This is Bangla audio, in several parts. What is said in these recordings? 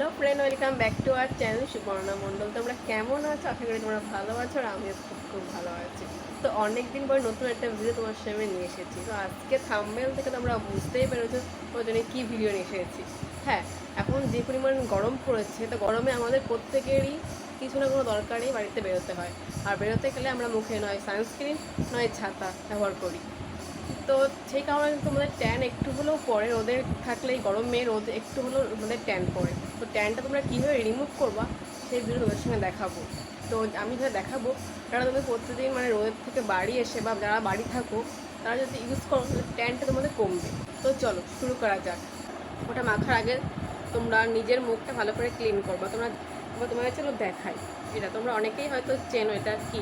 Hello friend, welcome back to our channel Suparna Mondal. তোমরা কেমন আছো? আশা করি তোমরা ভালো আছো আর আমিও খুব খুব ভালো আছি। তো অনেক দিন পরে নতুন একটা ভিডিও তোমার সামনে নিয়ে এসেছি। তো আজকে থাম্বনেল থেকে তোমরা বুঝতেই পেরেছো ওই জন্য কী ভিডিও নিয়ে এসেছি। হ্যাঁ, এখন যে পরিমাণ গরম পড়েছে, তো গরমে আমাদের প্রত্যেকেরই কিছু না কোনো দরকারে বাড়িতে বেরোতে হয়। আর বেরোতে গেলে আমরা মুখে নয় সানস্ক্রিন নয় ছাতা ব্যবহার করি। তো সেই কারণে তোমাদের ট্যান একটু হলেও পড়ে, রোদে থাকলে গরমে রোদ একটু হলেও তোমাদের ট্যান পড়ে। তো ট্যানটা তোমরা কীভাবে রিমুভ করবা সেই ভিডিও তোমাদের সঙ্গে দেখাবো। তো আমি যেটা দেখাবো, কারণ তুমি প্রত্যেকদিন রোদের থেকে বাড়ি এসে বা যারা বাড়ি থাকো তারা যদি ইউজ করো তাহলে ট্যানটা তোমাদের কমবে। তো চলো শুরু করা যাক। ওটা মাখার আগে তোমরা নিজের মুখটা ভালো করে ক্লিন করবা। তোমাদের চলো দেখাই। এটা তোমরা অনেকেই হয়তো চেনো, এটা কি,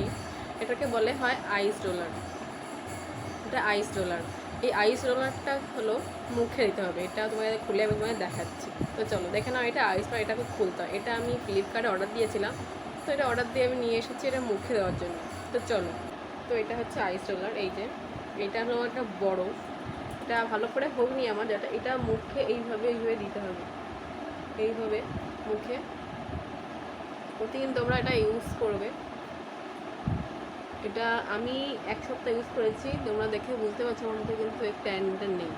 এটাকে বলে হয় আইস রোলার। এটা আইস রোলার। এই আইস রোলারটা হলো মুখে দিতে হবে। এটা তোমাদের খুলে আমি তোমাদের দেখাচ্ছি। তো চলো দেখে নাও, এটা আইস রোলার, এটাকে খুলতে হয়। এটা আমি ফ্লিপকার্টে অর্ডার দিয়েছিলাম, তো এটা অর্ডার দিয়ে আমি নিয়ে এসেছি এটা মুখে দেওয়ার জন্য। তো চলো, তো এটা হচ্ছে আইস রোলার। এই যে এটা হলো একটা বড়, এটা ভালো করে হোক নি আমার, যেটা এটা মুখে এইভাবে দিতে হবে। এইভাবে মুখে প্রতিদিন তোমরা এটা ইউজ করবে। এটা আমি এক সপ্তাহ ইউজ করেছি, তোমরা দেখে বুঝতে পারছো আমার মধ্যে কিন্তু এই ট্যানটা নেই।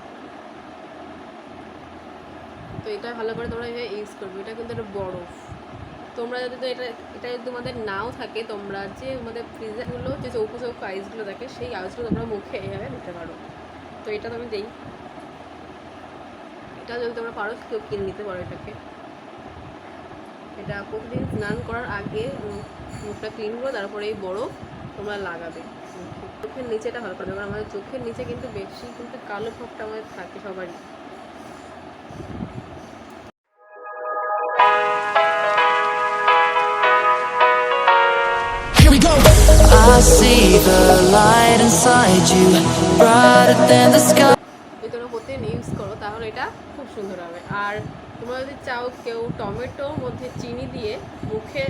তো এটা ভালো করে তোমরা ইউজ করবে। এটা কিন্তু একটা বরফ। তোমরা যদি এটা যদি তোমাদের নাও থাকে, তোমরা যে আমাদের ফ্রিজগুলো যে চৌকো চৌকো আইসগুলো থাকে সেই আইসগুলো তোমরা মুখে এইভাবে দিতে পারো। তো এটা তুমি দেই, এটা যদি তোমরা পারো কেউ কিনে নিতে পারো এটাকে। এটা প্রতিদিন স্নান করার আগে মুখটা ক্লিন করে তারপরে এই বরফ তোমরা লাগাবে চোখের নিচে। এটা ভালো করে, কারণ আমাদের চোখের নিচে কিন্তু বেশি কিন্তু কালো ভাবটা আমাদের থাকে সবারই। I see the light inside you, brighter than the sky. যদি তোমরা প্রতিদিন ইউজ করো তাহলে এটা খুব সুন্দর হবে। আর তোমরা যদি চাও, কেউ টমেটোর মধ্যে চিনি দিয়ে মুখে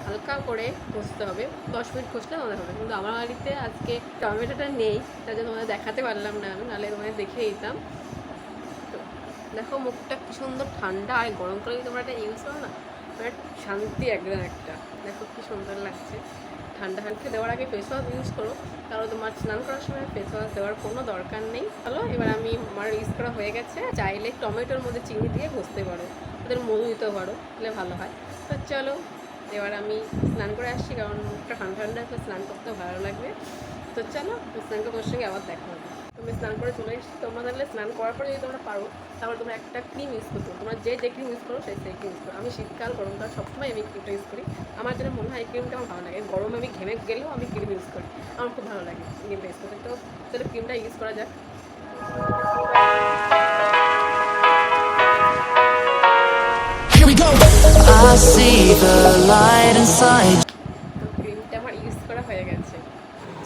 হালকা করে ঘষতে হবে, 10 মিনিট ঘষলে তোমাদের হবে। কিন্তু আমার বাড়িতে আজকে টমেটোটা নেই, তার জন্য তোমাদের দেখাতে পারলাম না আমি, নাহলে তোমাদের দেখিয়ে দিতাম। তো দেখো মুখটা কি সুন্দর ঠান্ডা, আর গরম করে যদি তোমরা এটা ইউজ করো না, শান্তি একদম একটা। দেখো কি সুন্দর লাগছে। ঠান্ডা হালকা দেওয়ার আগে ফেস ওয়াশ ইউজ করো, তাহলে তোমার স্নান করার সময় ফেস ওয়াশ দেওয়ার কোনো দরকার নেই। চলো এবার আমার ইউজ করা হয়ে গেছে। চাইলে টমেটোর মধ্যে চিনি দিয়ে ঘষতে পারো, ওদের মধু দিতে পারো, তাহলে ভালো হয়। তো চলো এবার আমি স্নান করে আসছি, কারণ মুখটা ঠান্ডা ঠান্ডা আসলে স্নান করতে ভালো লাগবে। তো চলো স্নান করে তোমার সঙ্গে আবার দেখা হবে। তুমি স্নান করে চলে এসেছি। তোমরা তাহলে স্নান করার পরে যদি তোমরা পারো তাহলে তোমরা একটা ক্রিম ইউজ করতে পারো। তোমরা যে ক্রিম ইউজ করো সেই ক্রিম ইউজ করো। আমি শীতকাল গরমকাল সবসময় আমি ক্রিমটা ইউজ করি। আমার যেটা মনে হয় এই ক্রিমটা আমার ভালো লাগে। গরমে আমি ঘেমে গেলেও আমি ক্রিম ইউজ করি, আমার খুব ভালো লাগে ক্রিমটা ইউজ করতে। তো চলো ক্রিমটা ইউজ করা যাক। I see the light inside. তো ক্রিমটা আমার ইউজ করা হয়ে গেছে,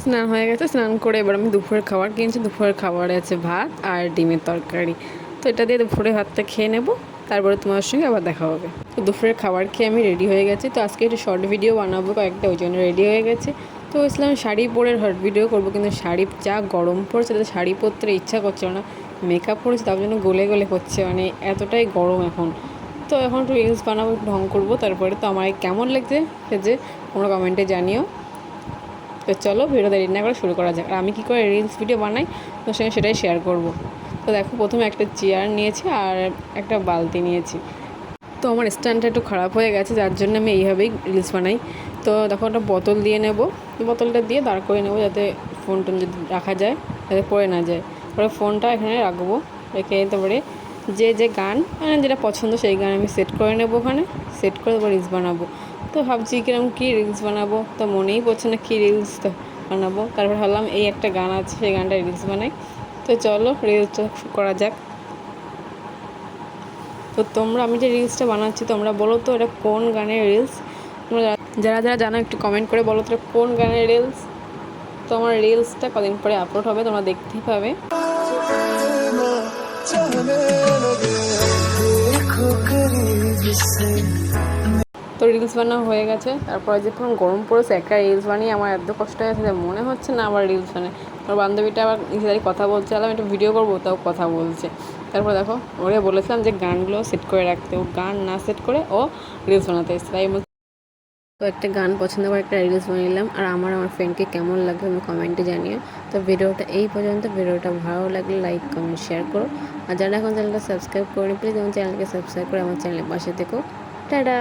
স্নান হয়ে গেছে। স্নান করে এবার আমি দুপুরের খাবার কিনছি। দুপুরের খাবারে আছে ভাত আর ডিমের তরকারি। তো এটা দিয়ে দুপুরে ভাতটা খেয়ে নেবো, তারপরে তোমার সঙ্গে আবার দেখা হবে। তো দুপুরের খাবার খেয়ে আমি রেডি হয়ে গেছি। তো আজকে একটু শর্ট ভিডিও বানাবো কয়েকটা, ওই জন্য রেডি হয়ে গেছে। তো ইসলাম শাড়ি পরে শর্ট ভিডিও করবো, কিন্তু শাড়ি যা গরম পড়ছে তাতে শাড়ি পরতে ইচ্ছা করছে না। মেকআপ করেছি তার জন্য গলে গলে হচ্ছে, এতটাই গরম এখন। তো এখন একটু রিলস বানাবো, একটু ঢং করবো। তারপরে তো আমার কেমন লাগছে যে তোমরা কমেন্টে জানিও। তো চলো ভিডিওটা দেরি না করে শুরু করা যাক। আর আমি কী করে রিলস ভিডিও বানাই তোর সঙ্গে সেটাই শেয়ার করব। তো দেখো প্রথমে একটা চেয়ার নিয়েছি আর একটা বালতি নিয়েছি। তো আমার স্ট্যান্ডটা একটু খারাপ হয়ে গেছে, যার জন্য আমি এইভাবেই রিলস বানাই। তো দেখো একটা বোতল দিয়ে নেব, বোতলটা দিয়ে দাঁড় করে নেবো, যাতে ফোন টোন যদি রাখা যায় যাতে পড়ে না যায়। তারপরে ফোনটা এখানে রাখবো, রেখে তারপরে যে গান যেটা পছন্দ সেই গান আমি সেট করে নেবো, ওখানে সেট করে তারপর রিলস বানাবো। তো ভাবছি কিরকম কী রিলস বানাবো, তো মনেই পড়ছে না কী রিলস তো বানাবো। তারপর ভাবলাম এই একটা গান আছে, সেই গানটা রিলস বানাই। তো চলো রিলসটা করা যাক। তো তোমরা, আমি যে রিলসটা বানাচ্ছি তোমরা বলো তো এটা কোন গানের রিলস। তোমরা যারা যারা জানো একটু কমেন্ট করে বলো তো এটা কোন গানের রিলস। তো আমার রিলসটা কদিন পরে আপলোড হবে, তোমরা দেখতেই পাবে। তো রিলস বানানো হয়ে গেছে। তারপরে যখন গরম পড়েছে একটা রিলস বানিয়ে আমার এত কষ্ট হয়ে গেছে, মনে হচ্ছে না আবার রিলস বানায়। আমার বান্ধবীটা আবার নিজেদের কথা বলছে, আমি একটা ভিডিও করবো, তাও কথা বলছে। তারপর দেখো ওরে বলেছিলাম যে গানগুলো সেট করে রাখতে, ও গান না সেট করে ও রিলস বানাতে এসেছে। তাই তো একটা গান পছন্দ করে একটা রিলস বানিয়ে আর আমার ফ্রেন্ডকে কেমন লাগে তুমি কমেন্টে জানিও। তো ভিডিওটা এই পর্যন্ত, ভিডিওটা ভালো লাগলে লাইক কমেন্ট শেয়ার করো, আর যারা এখন চ্যানেলটা সাবস্ক্রাইব করেনি প্লিজ আমার চ্যানেলকে সাবস্ক্রাইব করে আমার চ্যানেলের পাশে থেকো। টাটা।